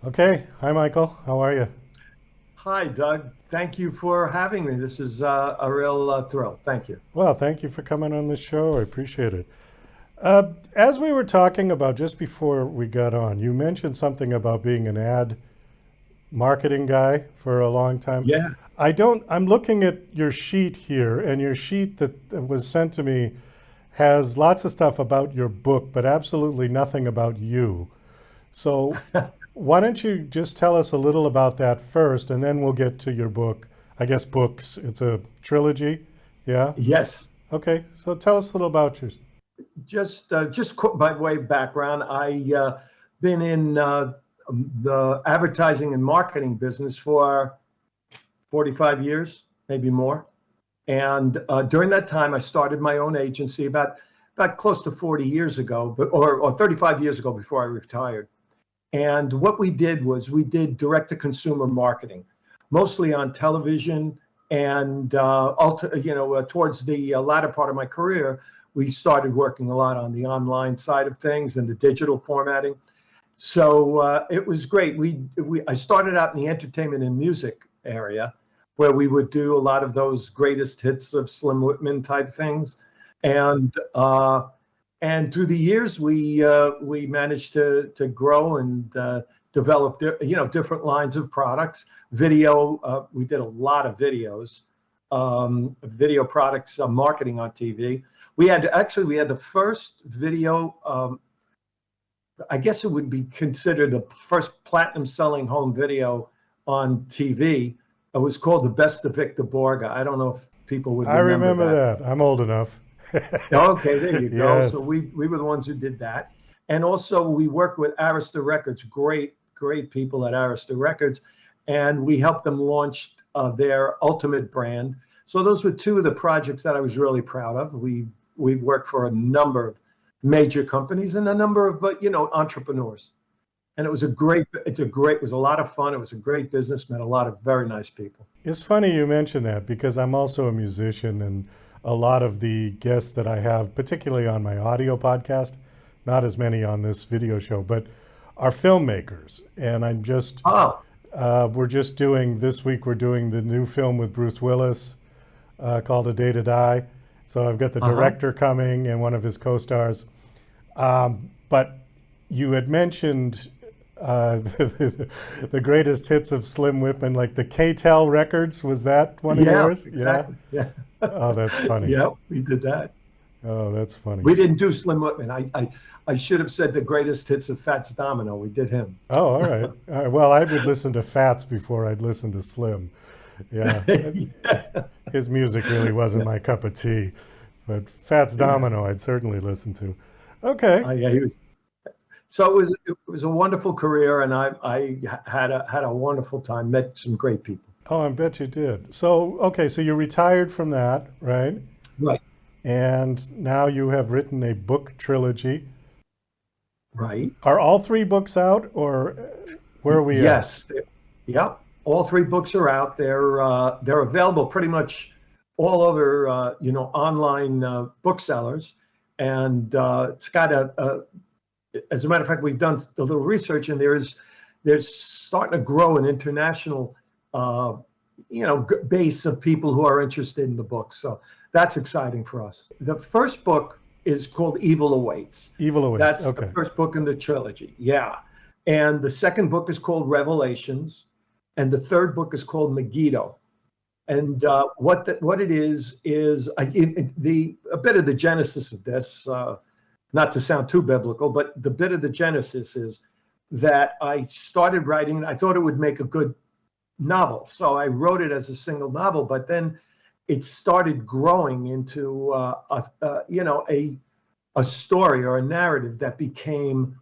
Okay. Hi, Michael. How are you? Hi, Doug. Thank you for having me. This is a real thrill. Thank you. Well, thank you for coming on the show. I appreciate it. As we were talking about just before we got on, you mentioned something about being an ad marketing guy for a long time. Yeah. I'm looking at your sheet here, and your sheet that was sent to me has lots of stuff about your book, but absolutely nothing about you. So, why don't you just tell us a little about that first, and then we'll get to your book. I guess books. It's a trilogy. Yeah. Yes. Okay. So tell us a little about yours. By way of background, I been in the advertising and marketing business for 45 years, maybe more. And during that time, I started my own agency about close to 40 years ago, or 35 years ago before I retired. And what we did was we did direct to consumer marketing, mostly on television. And towards the latter part of my career, we started working a lot on the online side of things and the digital formatting. So it was great. I started out in the entertainment and music area, where we would do a lot of those greatest hits of Slim Whitman type things, and through the years we managed to grow and develop different lines of products. Video, we did a lot of videos, video products, marketing on TV. We had the first video. I guess it would be considered the first platinum selling home video on TV. It was called The Best of Victor Borga. I don't know if people would I remember remember that. that. I'm old enough. Okay, there you go. So Yes. we were the ones who did that. And also we worked with Arista Records, great people at Arista Records, and we helped them launch their Ultimate brand. So those were two of the projects that I was really proud of. We worked for a number of major companies and a number of entrepreneurs. And it was a lot of fun. It was a great business, met a lot of very nice people. It's funny you mention that because I'm also a musician, and a lot of the guests that I have, particularly on my audio podcast, not as many on this video show, but are filmmakers. And Oh, we're just doing, this week, we're doing the new film with Bruce Willis called A Day to Die. So I've got the uh-huh. director coming and one of his co stars. But you had mentioned the greatest hits of Slim Whitman, like the K-Tel records. Was that one of Yeah, yours? Yeah. exactly. Yeah. Oh, that's funny. Yeah, we did that. Oh, that's funny. We didn't do Slim Whitman. I should have said the greatest hits of Fats Domino. We did him. Oh, all right. All right. Well, I would listen to Fats before I'd listen to Slim. Yeah. Yeah, His music really wasn't my cup of tea, but Fats yeah. Domino I'd certainly listen to. Okay. Yeah, he was. So it was a wonderful career, and I had a wonderful time. Met some great people. Oh, I bet you did. So, okay, so you retired from that, right? Right, And now you have written a book trilogy. right. Are all three books out, or where are we at? Yes. Yep. All three books are out. They're available pretty much all over online booksellers, and it's got as a matter of fact, we've done a little research, and there's starting to grow an international uh, base of people who are interested in the book. So that's exciting for us. The first book is called Evil Awaits. Evil Awaits. That's the Okay. first book in the trilogy. Yeah. And the second book is called Revelations. And the third book is called Megiddo. And what it is a bit of the genesis of this, not to sound too biblical, but the bit of the genesis is that I started writing. I thought it would make a good novel, so I wrote it as a single novel. But then it started growing into a story or a narrative that became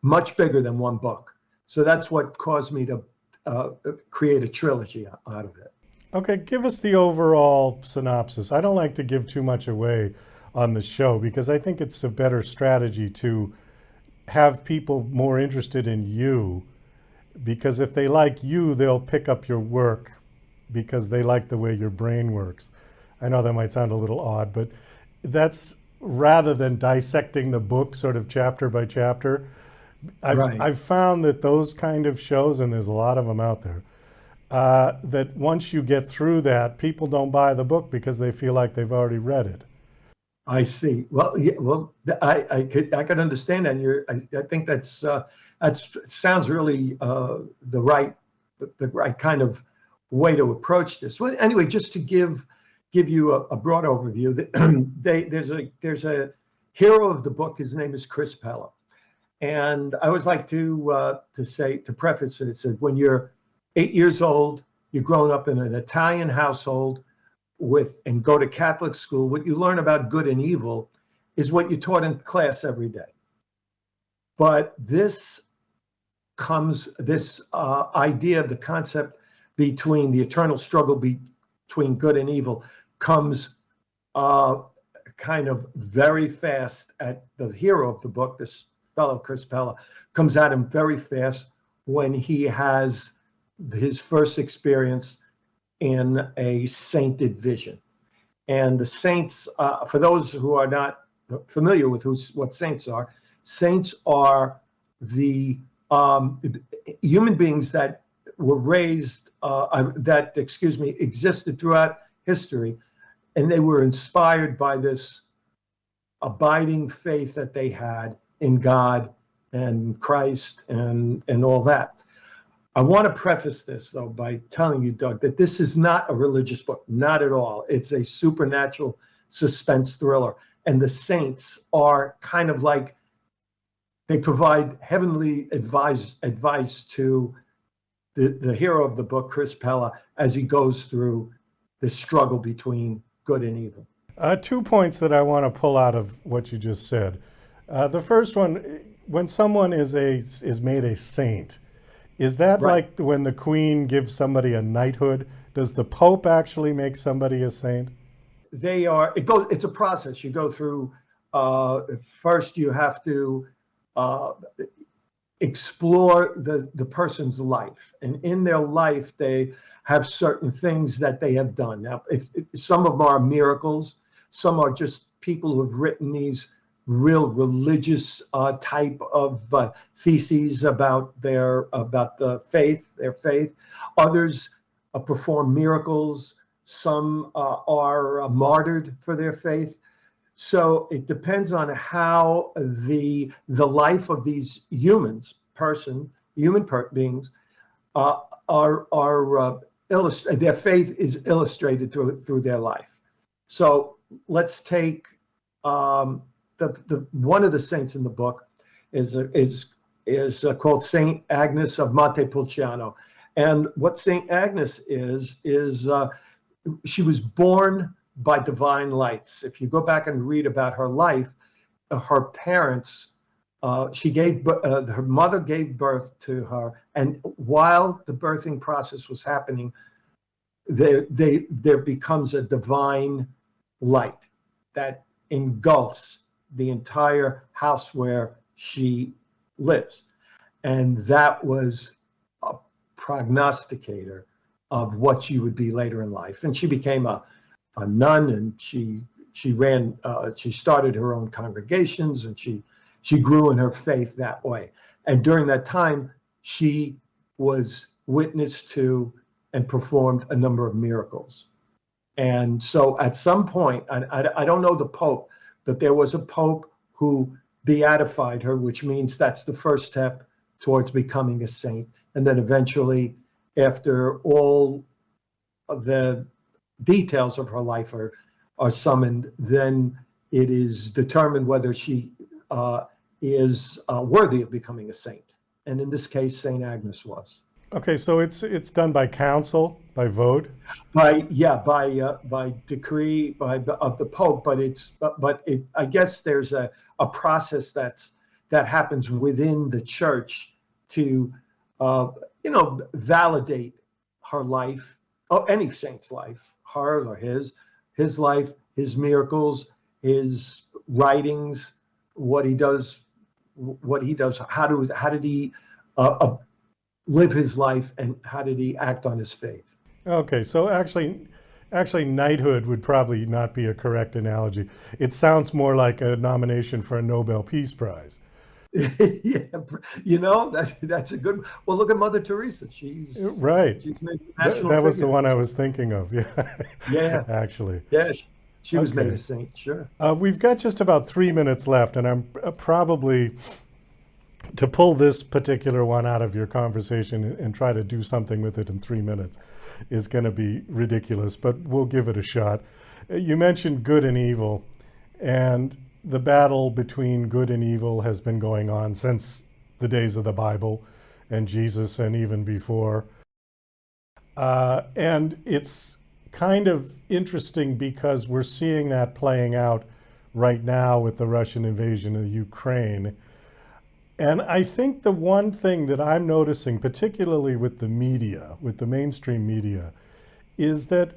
much bigger than one book. So that's what caused me to create a trilogy out of it. Okay, give us the overall synopsis. I don't like to give too much away on the show because I think it's a better strategy to have people more interested in you, because if they like you, they'll pick up your work because they like the way your brain works. I know that might sound a little odd, but that's rather than dissecting the book sort of chapter by chapter. Right. I've found that those kind of shows, and there's a lot of them out there, that once you get through that, people don't buy the book because they feel like they've already read it. I see. Well, yeah, well, I could understand that. And I think that's sounds really the right kind of way to approach this. Well, anyway, just to give you a broad overview, there's a hero of the book. His name is Chris Pella, and I always like to preface it. It said, when you're 8 years old, you're growing up in an Italian household and go to Catholic school. What you learn about good and evil is what you're taught in class every day. But this idea of the concept between the eternal struggle between good and evil comes kind of very fast at the hero of the book, this fellow Chris Pella, comes at him very fast when he has his first experience in a sainted vision. And the saints, for those who are not familiar with what saints are the human beings that were raised, existed throughout history, and they were inspired by this abiding faith that they had in God and Christ and all that. I want to preface this, though, by telling you, Doug, that this is not a religious book, not at all. It's a supernatural suspense thriller. And the saints are kind of like, they provide heavenly advice to the hero of the book, Chris Pella, as he goes through the struggle between good and evil. 2 points that I want to pull out of what you just said. The first one, when someone is made a saint, is that Right. like when the Queen gives somebody a knighthood? Does the Pope actually make somebody a saint? It's a process. You go through, first you have to explore the person's life. And in their life, they have certain things that they have done. Now, if some of them are miracles, some are just people who have written these real religious type of theses about their faith. Others perform miracles. Some are martyred for their faith. So it depends on how the life of these human beings are illustrated. Their faith is illustrated through their life. So let's take the one of the saints in the book is called Saint Agnes of Montepulciano, and what Saint Agnes is she was born by divine lights. If you go back and read about her life, her parents, her mother gave birth to her, and while the birthing process was happening, there becomes a divine light that engulfs the entire house where she lives. And that was a prognosticator of what she would be later in life. And she became a nun, and she started her own congregations, and she grew in her faith that way. And during that time, she was witness to and performed a number of miracles. And so at some point, I don't know the Pope, but there was a Pope who beatified her, which means that's the first step towards becoming a saint. And then eventually, after all of the details of her life are summoned, then it is determined whether she is worthy of becoming a saint. And in this case, Saint Agnes was. Okay, so it's done by council, by vote. By decree of the Pope, but I guess there's a process that happens within the church to validate her life, or any saint's life, hers or his life, his miracles, his writings, what he does, how did he live his life, and how did he act on his faith. Okay, so actually knighthood would probably not be a correct analogy. It sounds more like a nomination for a Nobel Peace Prize. Yeah, that's a good. Well, look at Mother Teresa. Right. She's made a That, national that was the figure. one I was thinking of. Yeah, Yeah, actually. yeah. She was made a Okay. saint. Sure. We've got just about 3 minutes left, and I'm probably to pull this particular one out of your conversation and try to do something with it in 3 minutes is going to be ridiculous, but we'll give it a shot. You mentioned good and evil, and the battle between good and evil has been going on since the days of the Bible and Jesus and even before. And it's kind of interesting because we're seeing that playing out right now with the Russian invasion of Ukraine. And I think the one thing that I'm noticing, particularly with the media, with the mainstream media, is that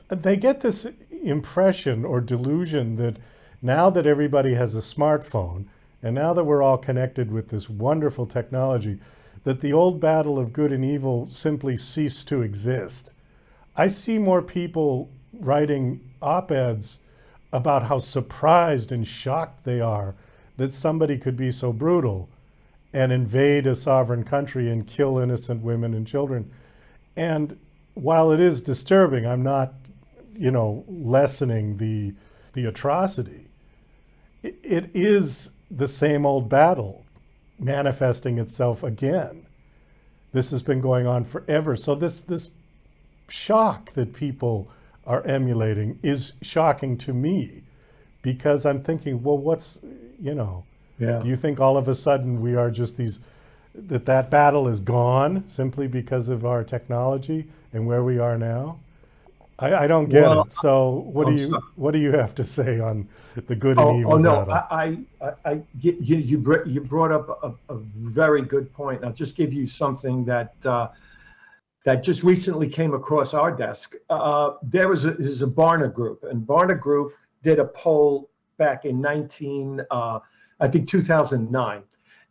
they get this impression or delusion that now that everybody has a smartphone and now that we're all connected with this wonderful technology, that the old battle of good and evil simply ceased to exist. I see more people writing op-eds about how surprised and shocked they are that somebody could be so brutal and invade a sovereign country and kill innocent women and children. And while it is disturbing, I'm not, lessening the atrocity. It is the same old battle manifesting itself again. This has been going on forever. So this shock that people are emulating is shocking to me because I'm thinking, well, Yeah. do you think all of a sudden we are just that battle is gone simply because of our technology and where we are now? I don't get Well, it. So I'm sorry. what do you have to say on the good and Oh evil no, battle? you brought up a very good point. I'll just give you something that just recently came across our desk. There's a Barna Group, and Barna Group did a poll back in I think 2009,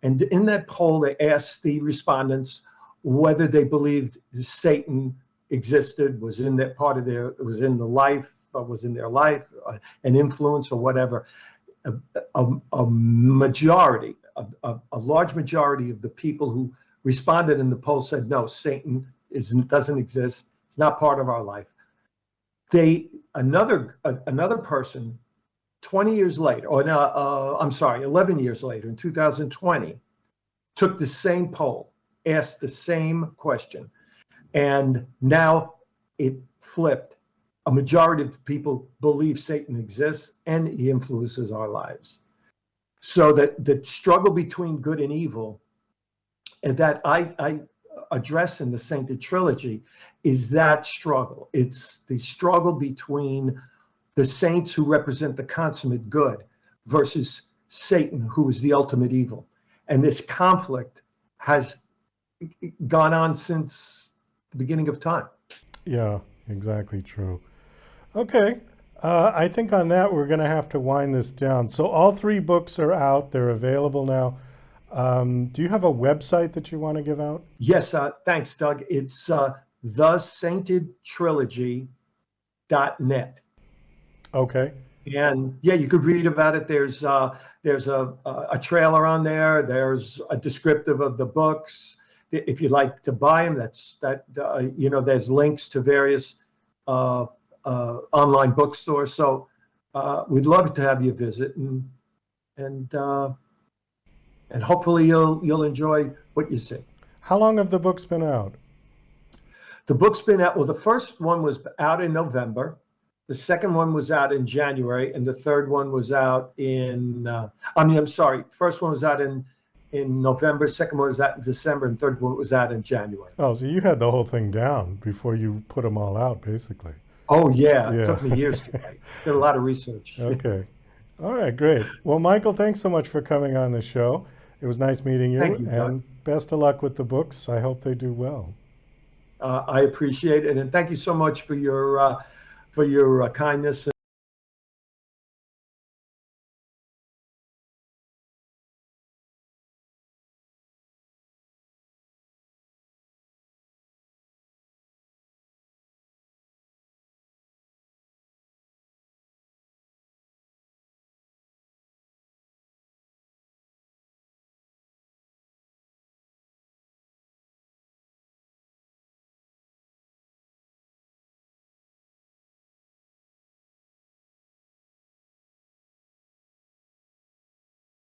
and in that poll they asked the respondents whether they believed Satan existed, was in their life, an influence or whatever. A majority, a large majority of the people who responded in the poll said no, Satan doesn't exist. It's not part of our life. Another person 20 years later, or no, I'm sorry, 11 years later, in 2020, took the same poll, asked the same question, and now it flipped. A majority of people believe Satan exists and he influences our lives. So that the struggle between good and evil, and that I address in the Sainted Trilogy, is that struggle. It's the struggle between the saints who represent the consummate good versus Satan, who is the ultimate evil. And this conflict has gone on since the beginning of time. Yeah, exactly true. Okay. I think on that we're going to have to wind this down. So all 3 books are out. They're available now. Do you have a website that you want to give out? Yes, thanks, Doug. It's thesaintedtrilogy.net. Okay. And yeah, you could read about it. There's a trailer on there. There's a descriptive of the books. If you'd like to buy them, there's links to various online bookstores. So we'd love to have you visit, and hopefully you'll enjoy what you see. How long have the books been out? The book's been out. Well, the first one was out in November. The second one was out in January, and the third one was out I'm sorry. First one was out in November, second one was out in December, and third one was out in January. Oh, so you had the whole thing down before you put them all out, basically. Oh, yeah. It Yeah. took me years to write. Did a lot of research. Okay. All right, great. Well, Michael, thanks so much for coming on the show. It was nice meeting you. Thank you, Doug. And best of luck with the books. I hope they do well. I appreciate it, and thank you so much for your kindness